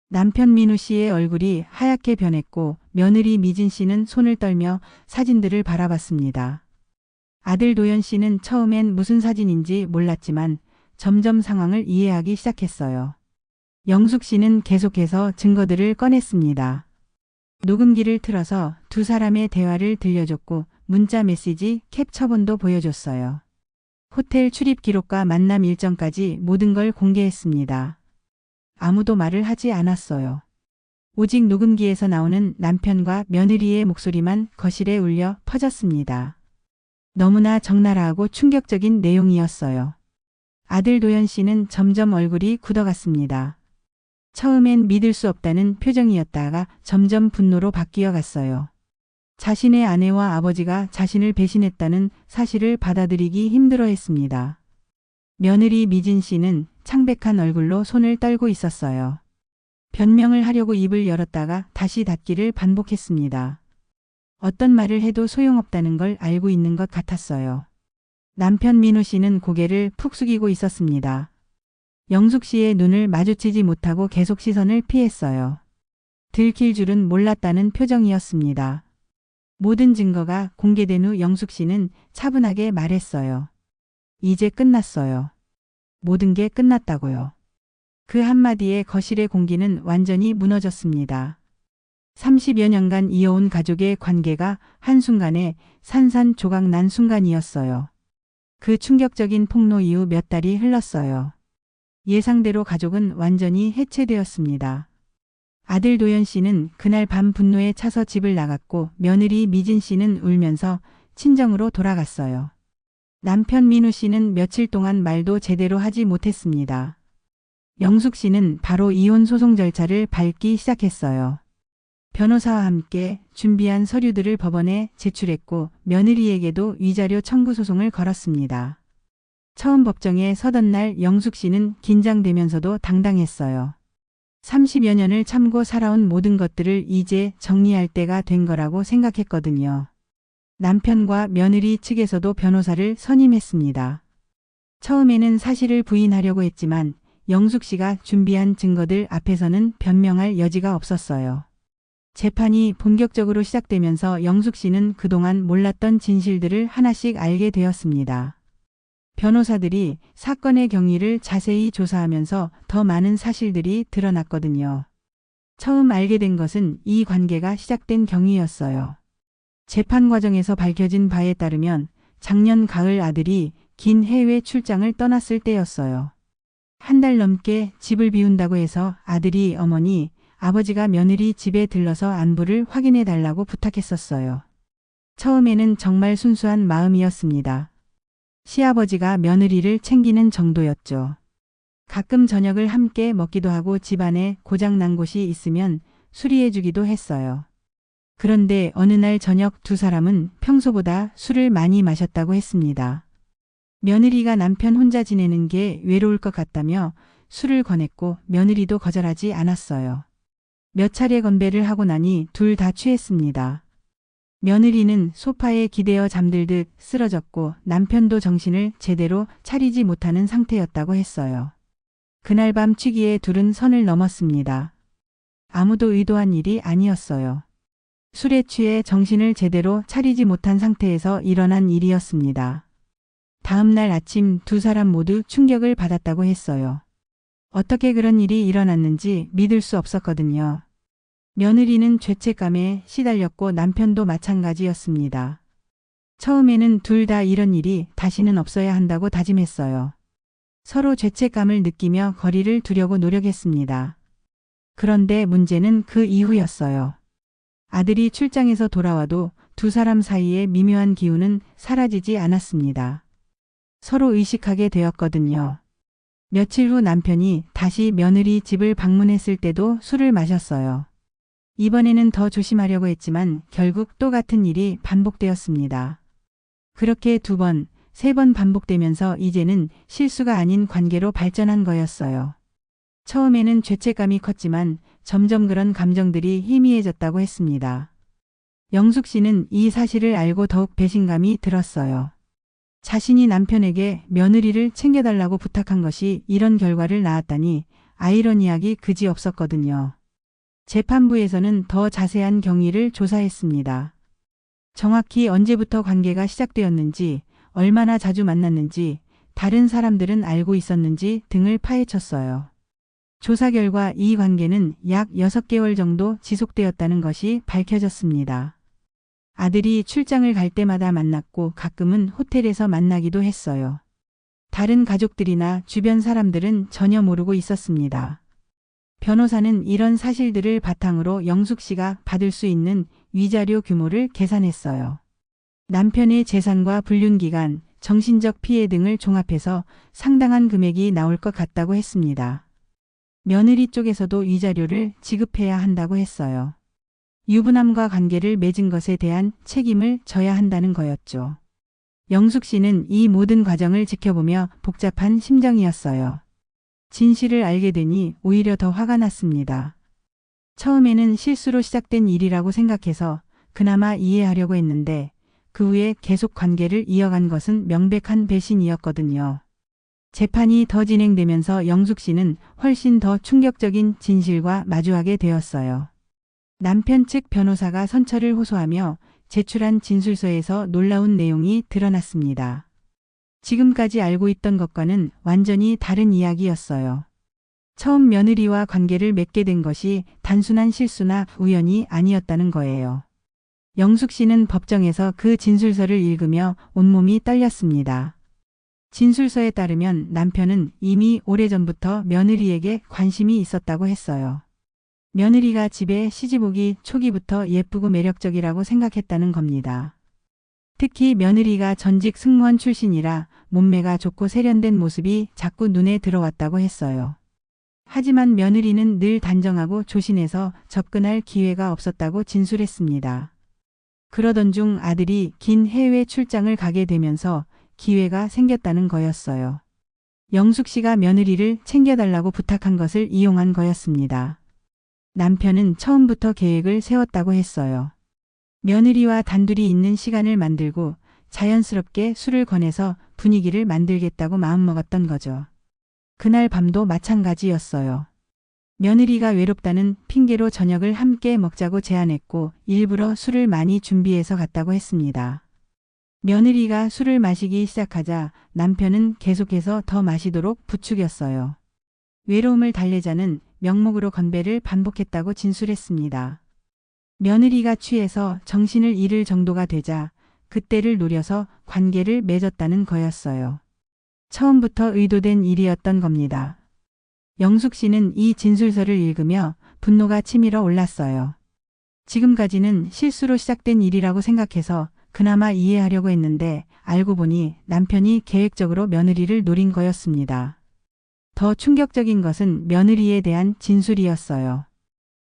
남편 민우 씨의 얼굴이 하얗게 변했고 며느리 미진 씨는 손을 떨며 사진들을 바라봤습니다. 아들 도연 씨는 처음엔 무슨 사진인지 몰랐지만 점점 상황을 이해하기 시작했어요. 영숙 씨는 계속해서 증거들을 꺼냈습니다. 녹음기를 틀어서 두 사람의 대화를 들려줬고 문자 메시지 캡처본도 보여줬어요. 호텔 출입 기록과 만남 일정까지 모든 걸 공개했습니다. 아무도 말을 하지 않았어요. 오직 녹음기에서 나오는 남편과 며느리의 목소리만 거실에 울려 퍼졌습니다. 너무나 적나라하고 충격적인 내용이었어요. 아들 도연 씨는 점점 얼굴이 굳어갔습니다. 처음엔 믿을 수 없다는 표정이었다가 점점 분노로 바뀌어 갔어요. 자신의 아내와 아버지가 자신을 배신했다는 사실을 받아들이기 힘들어했습니다. 며느리 미진 씨는 창백한 얼굴로 손을 떨고 있었어요. 변명을 하려고 입을 열었다가 다시 닫기를 반복했습니다. 어떤 말을 해도 소용없다는 걸 알고 있는 것 같았어요. 남편 민우 씨는 고개를 푹 숙이고 있었습니다. 영숙 씨의 눈을 마주치지 못하고 계속 시선을 피했어요. 들킬 줄은 몰랐다는 표정이었습니다. 모든 증거가 공개된 후 영숙 씨는 차분하게 말했어요. 이제 끝났어요. 모든 게 끝났다고요. 그 한마디에 거실의 공기는 완전히 무너졌습니다. 30여 년간 이어온 가족의 관계가 한순간에 산산조각 난 순간이었어요. 그 충격적인 폭로 이후 몇 달이 흘렀어요. 예상대로 가족은 완전히 해체되었습니다. 아들 도연 씨는 그날 밤 분노에 차서 집을 나갔고 며느리 미진 씨는 울면서 친정으로 돌아갔어요. 남편 민우 씨는 며칠 동안 말도 제대로 하지 못했습니다. 영숙 씨는 바로 이혼 소송 절차를 밟기 시작했어요. 변호사와 함께 준비한 서류들을 법원에 제출했고 며느리에게도 위자료 청구 소송을 걸었습니다. 처음 법정에 서던 날 영숙 씨는 긴장되면서도 당당했어요. 30여 년을 참고 살아온 모든 것들을 이제 정리할 때가 된 거라고 생각했거든요. 남편과 며느리 측에서도 변호사를 선임했습니다. 처음에는 사실을 부인하려고 했지만 영숙 씨가 준비한 증거들 앞에서는 변명할 여지가 없었어요. 재판이 본격적으로 시작되면서 영숙 씨는 그동안 몰랐던 진실들을 하나씩 알게 되었습니다. 변호사들이 사건의 경위를 자세히 조사하면서 더 많은 사실들이 드러났거든요. 처음 알게 된 것은 이 관계가 시작된 경위였어요. 재판 과정에서 밝혀진 바에 따르면 작년 가을 아들이 긴 해외 출장을 떠났을 때였어요. 한 달 넘게 집을 비운다고 해서 아들이 어머니, 아버지가 며느리 집에 들러서 안부를 확인해 달라고 부탁했었어요. 처음에는 정말 순수한 마음이었습니다. 시아버지가 며느리를 챙기는 정도였죠. 가끔 저녁을 함께 먹기도 하고 집안에 고장난 곳이 있으면 수리해 주기도 했어요. 그런데 어느 날 저녁 두 사람은 평소보다 술을 많이 마셨다고 했습니다. 며느리가 남편 혼자 지내는 게 외로울 것 같다며 술을 권했고 며느리도 거절하지 않았어요. 몇 차례 건배를 하고 나니 둘 다 취했습니다. 며느리는 소파에 기대어 잠들듯 쓰러졌고 남편도 정신을 제대로 차리지 못하는 상태였다고 했어요. 그날 밤 취기에 둘은 선을 넘었습니다. 아무도 의도한 일이 아니었어요. 술에 취해 정신을 제대로 차리지 못한 상태에서 일어난 일이었습니다. 다음 날 아침 두 사람 모두 충격을 받았다고 했어요. 어떻게 그런 일이 일어났는지 믿을 수 없었거든요. 며느리는 죄책감에 시달렸고 남편도 마찬가지였습니다. 처음에는 둘 다 이런 일이 다시는 없어야 한다고 다짐했어요. 서로 죄책감을 느끼며 거리를 두려고 노력했습니다. 그런데 문제는 그 이후였어요. 아들이 출장에서 돌아와도 두 사람 사이의 미묘한 기운은 사라지지 않았습니다. 서로 의식하게 되었거든요. 며칠 후 남편이 다시 며느리 집을 방문했을 때도 술을 마셨어요. 이번에는 더 조심하려고 했지만 결국 또 같은 일이 반복되었습니다. 그렇게 두 번, 세 번 반복되면서 이제는 실수가 아닌 관계로 발전한 거였어요. 처음에는 죄책감이 컸지만 점점 그런 감정들이 희미해졌다고 했습니다. 영숙 씨는 이 사실을 알고 더욱 배신감이 들었어요. 자신이 남편에게 며느리를 챙겨달라고 부탁한 것이 이런 결과를 낳았다니 아이러니하기 그지없었거든요. 재판부에서는 더 자세한 경위를 조사했습니다. 정확히 언제부터 관계가 시작되었는지, 얼마나 자주 만났는지, 다른 사람들은 알고 있었는지 등을 파헤쳤어요. 조사 결과 이 관계는 약 6개월 정도 지속되었다는 것이 밝혀졌습니다. 아들이 출장을 갈 때마다 만났고 가끔은 호텔에서 만나기도 했어요. 다른 가족들이나 주변 사람들은 전혀 모르고 있었습니다. 변호사는 이런 사실들을 바탕으로 영숙 씨가 받을 수 있는 위자료 규모를 계산했어요. 남편의 재산과 불륜기간, 정신적 피해 등을 종합해서 상당한 금액이 나올 것 같다고 했습니다. 며느리 쪽에서도 위자료를 지급해야 한다고 했어요. 유부남과 관계를 맺은 것에 대한 책임을 져야 한다는 거였죠. 영숙 씨는 이 모든 과정을 지켜보며 복잡한 심정이었어요. 진실을 알게 되니 오히려 더 화가 났습니다. 처음에는 실수로 시작된 일이라고 생각해서 그나마 이해하려고 했는데 그 후에 계속 관계를 이어간 것은 명백한 배신이었거든요. 재판이 더 진행되면서 영숙 씨는 훨씬 더 충격적인 진실과 마주하게 되었어요. 남편 측 변호사가 선처를 호소하며 제출한 진술서에서 놀라운 내용이 드러났습니다. 지금까지 알고 있던 것과는 완전히 다른 이야기였어요. 처음 며느리와 관계를 맺게 된 것이 단순한 실수나 우연이 아니었다는 거예요. 영숙 씨는 법정에서 그 진술서를 읽으며 온몸이 떨렸습니다. 진술서에 따르면 남편은 이미 오래전부터 며느리에게 관심이 있었다고 했어요. 며느리가 집에 시집 오기 초기부터 예쁘고 매력적이라고 생각했다는 겁니다. 특히 며느리가 전직 승무원 출신이라 몸매가 좋고 세련된 모습이 자꾸 눈에 들어왔다고 했어요. 하지만 며느리는 늘 단정하고 조신해서 접근할 기회가 없었다고 진술했습니다. 그러던 중 아들이 긴 해외 출장을 가게 되면서 기회가 생겼다는 거였어요. 영숙 씨가 며느리를 챙겨달라고 부탁한 것을 이용한 거였습니다. 남편은 처음부터 계획을 세웠다고 했어요. 며느리와 단둘이 있는 시간을 만들고 자연스럽게 술을 권해서 분위기를 만들겠다고 마음먹었던 거죠. 그날 밤도 마찬가지였어요. 며느리가 외롭다는 핑계로 저녁을 함께 먹자고 제안했고 일부러 술을 많이 준비해서 갔다고 했습니다. 며느리가 술을 마시기 시작하자 남편은 계속해서 더 마시도록 부추겼어요. 외로움을 달래자는 명목으로 건배를 반복했다고 진술했습니다. 며느리가 취해서 정신을 잃을 정도가 되자 그때를 노려서 관계를 맺었다는 거였어요. 처음부터 의도된 일이었던 겁니다. 영숙 씨는 이 진술서를 읽으며 분노가 치밀어 올랐어요. 지금까지는 실수로 시작된 일이라고 생각해서 그나마 이해하려고 했는데 알고 보니 남편이 계획적으로 며느리를 노린 거였습니다. 더 충격적인 것은 며느리에 대한 진술이었어요.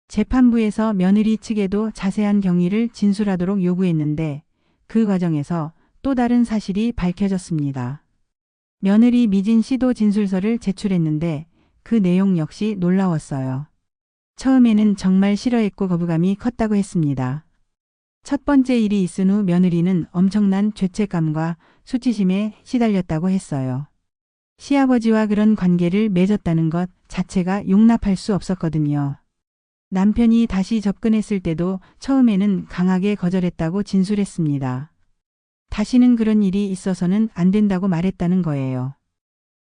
재판부에서 며느리 측에도 자세한 경위를 진술하도록 요구했는데 그 과정에서 또 다른 사실이 밝혀졌습니다. 며느리 미진 씨도 진술서를 제출했는데 그 내용 역시 놀라웠어요. 처음에는 정말 싫어했고 거부감이 컸다고 했습니다. 첫 번째 일이 있은 후 며느리는 엄청난 죄책감과 수치심에 시달렸다고 했어요. 시아버지와 그런 관계를 맺었다는 것 자체가 용납할 수 없었거든요. 남편이 다시 접근했을 때도 처음에는 강하게 거절했다고 진술했습니다. 다시는 그런 일이 있어서는 안 된다고 말했다는 거예요.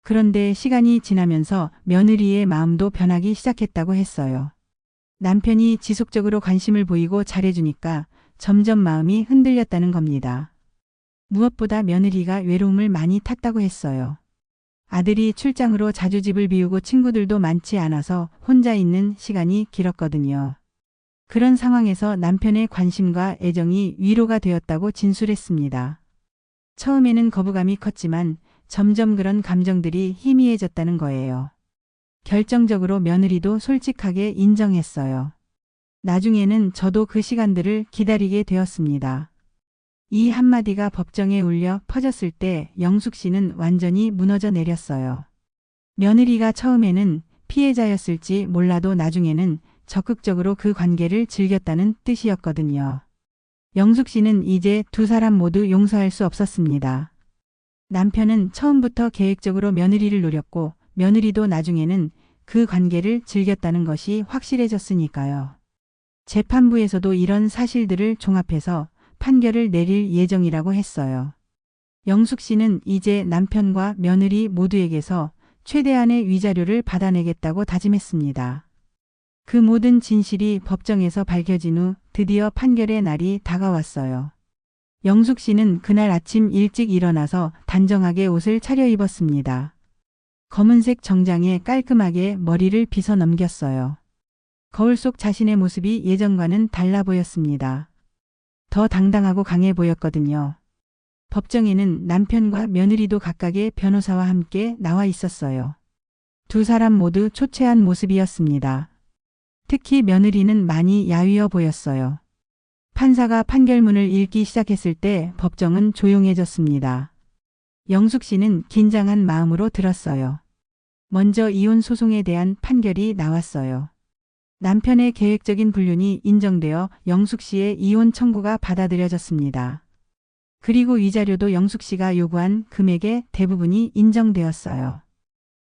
그런데 시간이 지나면서 며느리의 마음도 변하기 시작했다고 했어요. 남편이 지속적으로 관심을 보이고 잘해주니까 점점 마음이 흔들렸다는 겁니다. 무엇보다 며느리가 외로움을 많이 탔다고 했어요. 아들이 출장으로 자주 집을 비우고 친구들도 많지 않아서 혼자 있는 시간이 길었거든요. 그런 상황에서 남편의 관심과 애정이 위로가 되었다고 진술했습니다. 처음에는 거부감이 컸지만 점점 그런 감정들이 희미해졌다는 거예요. 결정적으로 며느리도 솔직하게 인정했어요. 나중에는 저도 그 시간들을 기다리게 되었습니다. 이 한마디가 법정에 울려 퍼졌을 때 영숙 씨는 완전히 무너져 내렸어요. 며느리가 처음에는 피해자였을지 몰라도 나중에는 적극적으로 그 관계를 즐겼다는 뜻이었거든요. 영숙 씨는 이제 두 사람 모두 용서할 수 없었습니다. 남편은 처음부터 계획적으로 며느리를 노렸고 며느리도 나중에는 그 관계를 즐겼다는 것이 확실해졌으니까요. 재판부에서도 이런 사실들을 종합해서 판결을 내릴 예정이라고 했어요. 영숙 씨는 이제 남편과 며느리 모두에게서 최대한의 위자료를 받아내겠다고 다짐했습니다. 그 모든 진실이 법정에서 밝혀진 후 드디어 판결의 날이 다가왔어요. 영숙 씨는 그날 아침 일찍 일어나서 단정하게 옷을 차려입었습니다. 검은색 정장에 깔끔하게 머리를 빗어 넘겼어요. 거울 속 자신의 모습이 예전과는 달라 보였습니다. 더 당당하고 강해 보였거든요. 법정에는 남편과 며느리도 각각의 변호사와 함께 나와 있었어요. 두 사람 모두 초췌한 모습이었습니다. 특히 며느리는 많이 야위어 보였어요. 판사가 판결문을 읽기 시작했을 때 법정은 조용해졌습니다. 영숙 씨는 긴장한 마음으로 들었어요. 먼저 이혼 소송에 대한 판결이 나왔어요. 남편의 계획적인 불륜이 인정되어 영숙 씨의 이혼 청구가 받아들여졌습니다. 그리고 위자료도 영숙 씨가 요구한 금액의 대부분이 인정되었어요.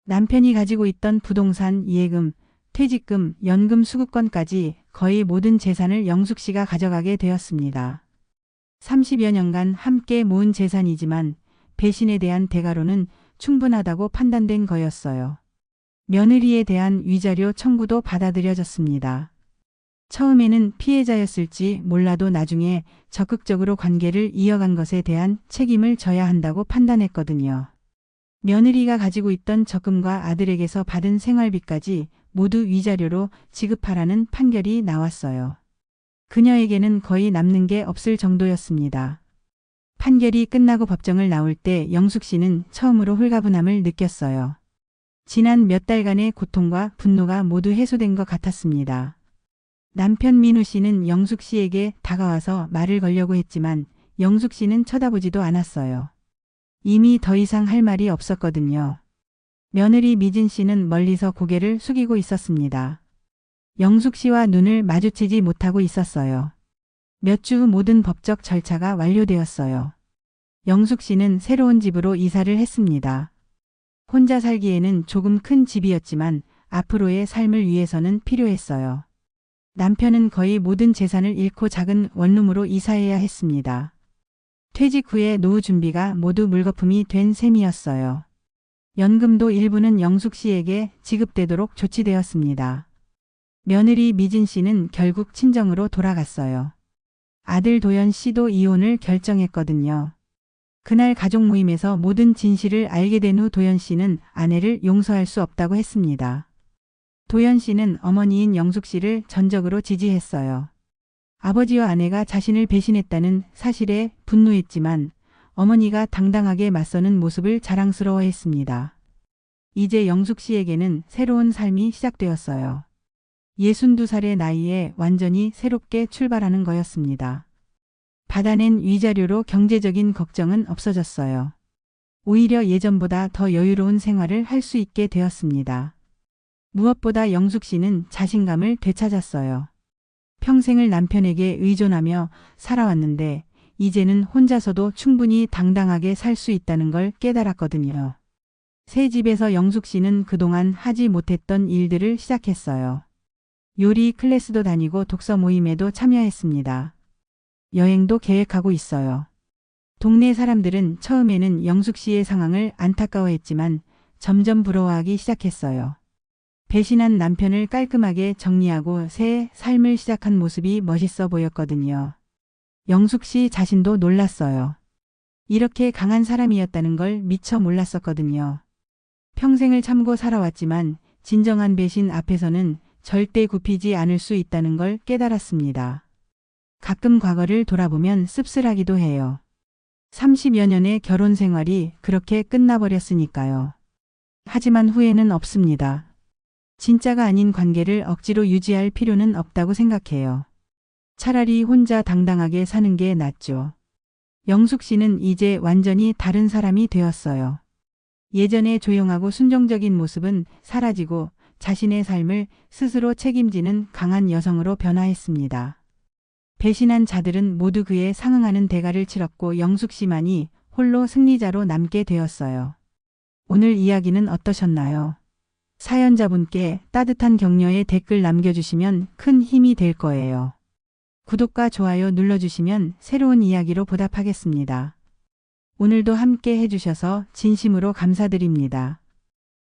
남편이 가지고 있던 부동산, 예금, 퇴직금, 연금 수급권까지 거의 모든 재산을 영숙 씨가 가져가게 되었습니다. 30여 년간 함께 모은 재산이지만 배신에 대한 대가로는 충분하다고 판단된 거였어요. 며느리에 대한 위자료 청구도 받아들여졌습니다. 처음에는 피해자였을지 몰라도 나중에 적극적으로 관계를 이어간 것에 대한 책임을 져야 한다고 판단했거든요. 며느리가 가지고 있던 적금과 아들에게서 받은 생활비까지 모두 위자료로 지급하라는 판결이 나왔어요. 그녀에게는 거의 남는 게 없을 정도였습니다. 판결이 끝나고 법정을 나올 때 영숙 씨는 처음으로 홀가분함을 느꼈어요. 지난 몇 달간의 고통과 분노가 모두 해소된 것 같았습니다. 남편 민우 씨는 영숙 씨에게 다가와서 말을 걸려고 했지만 영숙 씨는 쳐다보지도 않았어요. 이미 더 이상 할 말이 없었거든요. 며느리 미진 씨는 멀리서 고개를 숙이고 있었습니다. 영숙 씨와 눈을 마주치지 못하고 있었어요. 몇 주 후 모든 법적 절차가 완료되었어요. 영숙 씨는 새로운 집으로 이사를 했습니다. 혼자 살기에는 조금 큰 집이었지만 앞으로의 삶을 위해서는 필요했어요. 남편은 거의 모든 재산을 잃고 작은 원룸으로 이사해야 했습니다. 퇴직 후에 노후 준비가 모두 물거품이 된 셈이었어요. 연금도 일부는 영숙 씨에게 지급되도록 조치되었습니다. 며느리 미진 씨는 결국 친정으로 돌아갔어요. 아들 도연 씨도 이혼을 결정했거든요. 그날 가족 모임에서 모든 진실을 알게 된 후 도연 씨는 아내를 용서할 수 없다고 했습니다. 도연 씨는 어머니인 영숙 씨를 전적으로 지지했어요. 아버지와 아내가 자신을 배신했다는 사실에 분노했지만 어머니가 당당하게 맞서는 모습을 자랑스러워했습니다. 이제 영숙 씨에게는 새로운 삶이 시작되었어요. 62살의 나이에 완전히 새롭게 출발하는 거였습니다. 받아낸 위자료로 경제적인 걱정은 없어졌어요. 오히려 예전보다 더 여유로운 생활을 할 수 있게 되었습니다. 무엇보다 영숙 씨는 자신감을 되찾았어요. 평생을 남편에게 의존하며 살아왔는데 이제는 혼자서도 충분히 당당하게 살 수 있다는 걸 깨달았거든요. 새 집에서 영숙 씨는 그동안 하지 못했던 일들을 시작했어요. 요리 클래스도 다니고 독서 모임에도 참여했습니다. 여행도 계획하고 있어요. 동네 사람들은 처음에는 영숙 씨의 상황을 안타까워했지만 점점 부러워하기 시작했어요. 배신한 남편을 깔끔하게 정리하고 새 삶을 시작한 모습이 멋있어 보였거든요. 영숙 씨 자신도 놀랐어요. 이렇게 강한 사람이었다는 걸 미처 몰랐었거든요. 평생을 참고 살아왔지만 진정한 배신 앞에서는 절대 굽히지 않을 수 있다는 걸 깨달았습니다. 가끔 과거를 돌아보면 씁쓸하기도 해요. 30여 년의 결혼 생활이 그렇게 끝나버렸으니까요. 하지만 후회는 없습니다. 진짜가 아닌 관계를 억지로 유지할 필요는 없다고 생각해요. 차라리 혼자 당당하게 사는 게 낫죠. 영숙 씨는 이제 완전히 다른 사람이 되었어요. 예전의 조용하고 순종적인 모습은 사라지고 자신의 삶을 스스로 책임지는 강한 여성으로 변화했습니다. 배신한 자들은 모두 그에 상응하는 대가를 치렀고 영숙 씨만이 홀로 승리자로 남게 되었어요. 오늘 이야기는 어떠셨나요? 사연자분께 따뜻한 격려의 댓글 남겨주시면 큰 힘이 될 거예요. 구독과 좋아요 눌러주시면 새로운 이야기로 보답하겠습니다. 오늘도 함께 해주셔서 진심으로 감사드립니다.